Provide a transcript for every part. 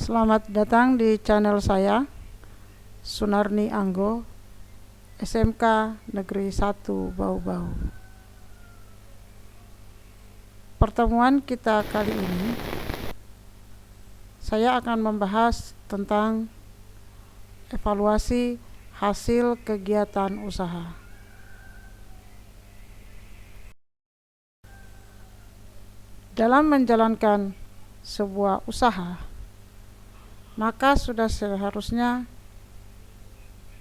Selamat datang di channel saya, Sunarni Anggo, SMK Negeri 1 Bau-Bau. Pertemuan kita kali ini, saya akan membahas tentang evaluasi hasil kegiatan usaha. Dalam menjalankan sebuah usaha, maka sudah seharusnya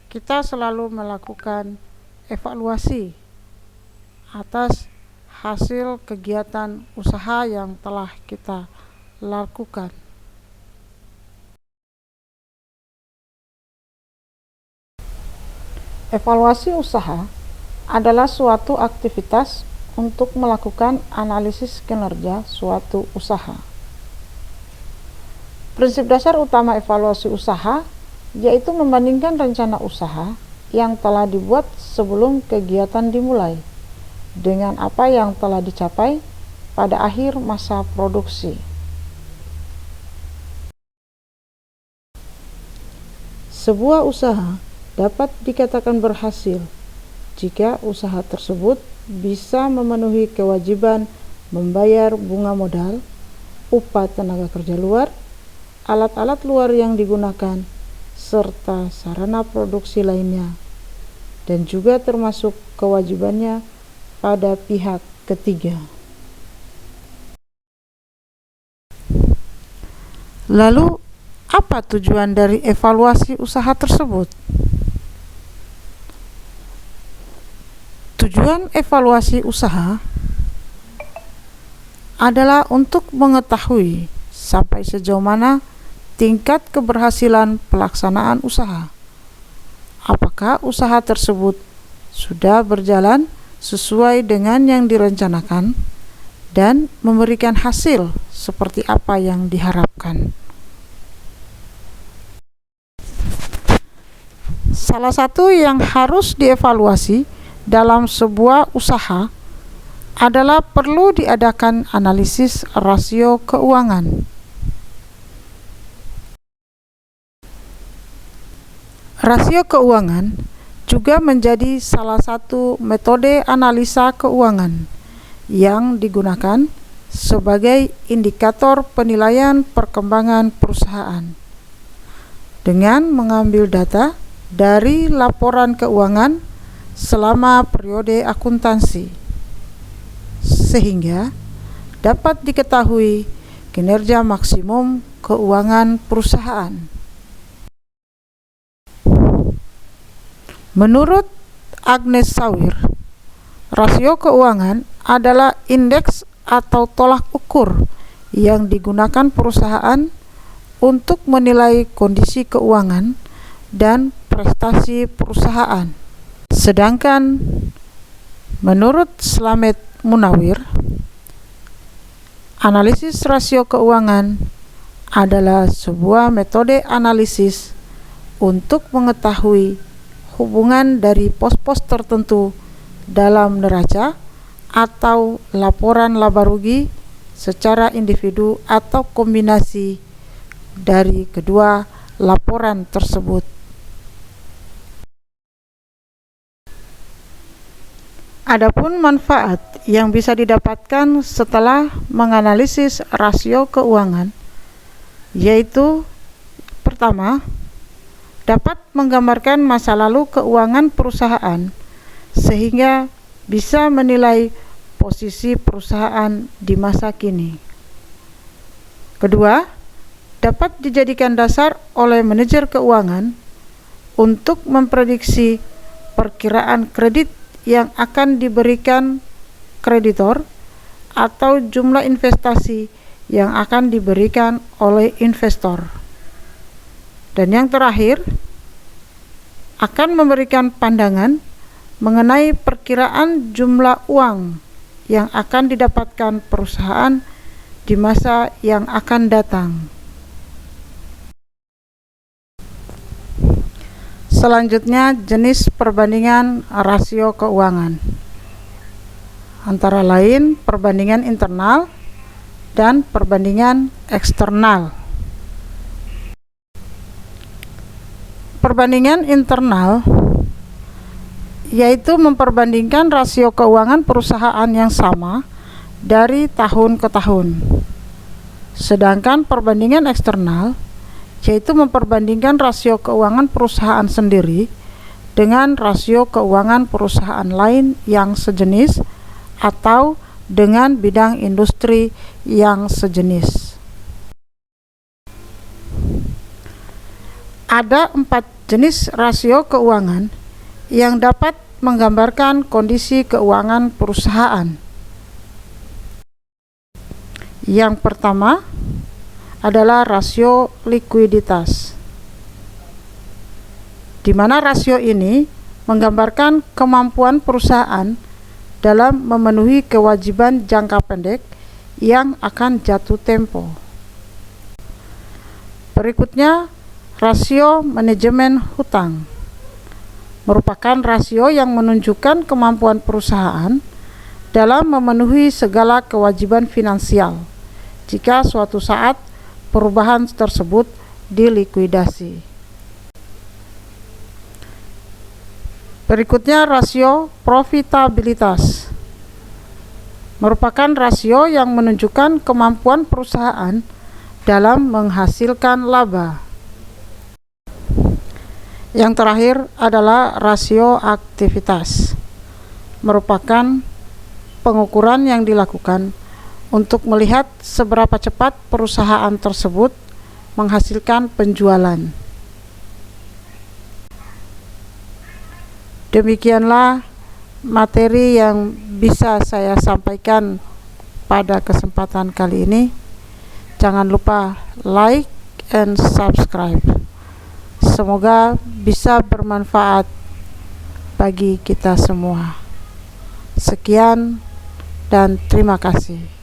kita selalu melakukan evaluasi atas hasil kegiatan usaha yang telah kita lakukan. Evaluasi usaha adalah suatu aktivitas untuk melakukan analisis kinerja suatu usaha. Prinsip dasar utama evaluasi usaha yaitu membandingkan rencana usaha yang telah dibuat sebelum kegiatan dimulai dengan apa yang telah dicapai pada akhir masa produksi. Sebuah usaha dapat dikatakan berhasil jika usaha tersebut bisa memenuhi kewajiban membayar bunga modal, upah tenaga kerja luar, alat-alat luar yang digunakan, serta sarana produksi lainnya, dan juga termasuk kewajibannya pada pihak ketiga. Lalu, apa tujuan dari evaluasi usaha tersebut? Tujuan evaluasi usaha adalah untuk mengetahui sampai sejauh mana tingkat keberhasilan pelaksanaan usaha. Apakah usaha tersebut sudah berjalan sesuai dengan yang direncanakan dan memberikan hasil seperti apa yang diharapkan. Salah satu yang harus dievaluasi dalam sebuah usaha adalah perlu diadakan analisis rasio keuangan. Rasio keuangan juga menjadi salah satu metode analisa keuangan yang digunakan sebagai indikator penilaian perkembangan perusahaan dengan mengambil data dari laporan keuangan selama periode akuntansi, sehingga dapat diketahui kinerja maksimum keuangan perusahaan. Menurut Agnes Sawir, rasio keuangan adalah indeks atau tolak ukur yang digunakan perusahaan untuk menilai kondisi keuangan dan prestasi perusahaan. Sedangkan menurut Slamet Munawir, analisis rasio keuangan adalah sebuah metode analisis untuk mengetahui hubungan dari pos-pos tertentu dalam neraca atau laporan laba rugi secara individu atau kombinasi dari kedua laporan tersebut. Adapun manfaat yang bisa didapatkan setelah menganalisis rasio keuangan yaitu pertama, dapat menggambarkan masa lalu keuangan perusahaan sehingga bisa menilai posisi perusahaan di masa kini. Kedua, dapat dijadikan dasar oleh manajer keuangan untuk memprediksi perkiraan kredit yang akan diberikan kreditor atau jumlah investasi yang akan diberikan oleh investor. Dan yang terakhir, akan memberikan pandangan mengenai perkiraan jumlah uang yang akan didapatkan perusahaan di masa yang akan datang. Selanjutnya, jenis perbandingan rasio keuangan, antara lain perbandingan internal dan perbandingan eksternal. Perbandingan internal yaitu memperbandingkan rasio keuangan perusahaan yang sama dari tahun ke tahun. Sedangkan perbandingan eksternal yaitu memperbandingkan rasio keuangan perusahaan sendiri dengan rasio keuangan perusahaan lain yang sejenis atau dengan bidang industri yang sejenis. Ada 4 jenis rasio keuangan yang dapat menggambarkan kondisi keuangan perusahaan. Yang pertama adalah rasio likuiditas, di mana rasio ini menggambarkan kemampuan perusahaan dalam memenuhi kewajiban jangka pendek yang akan jatuh tempo. Berikutnya, rasio manajemen hutang merupakan rasio yang menunjukkan kemampuan perusahaan dalam memenuhi segala kewajiban finansial jika suatu saat perubahan tersebut dilikuidasi. Berikutnya, rasio profitabilitas merupakan rasio yang menunjukkan kemampuan perusahaan dalam menghasilkan laba. Yang terakhir adalah rasio aktivitas, merupakan pengukuran yang dilakukan untuk melihat seberapa cepat perusahaan tersebut menghasilkan penjualan. Demikianlah materi yang bisa saya sampaikan pada kesempatan kali ini. Jangan lupa like and subscribe. Semoga bisa bermanfaat bagi kita semua. Sekian dan terima kasih.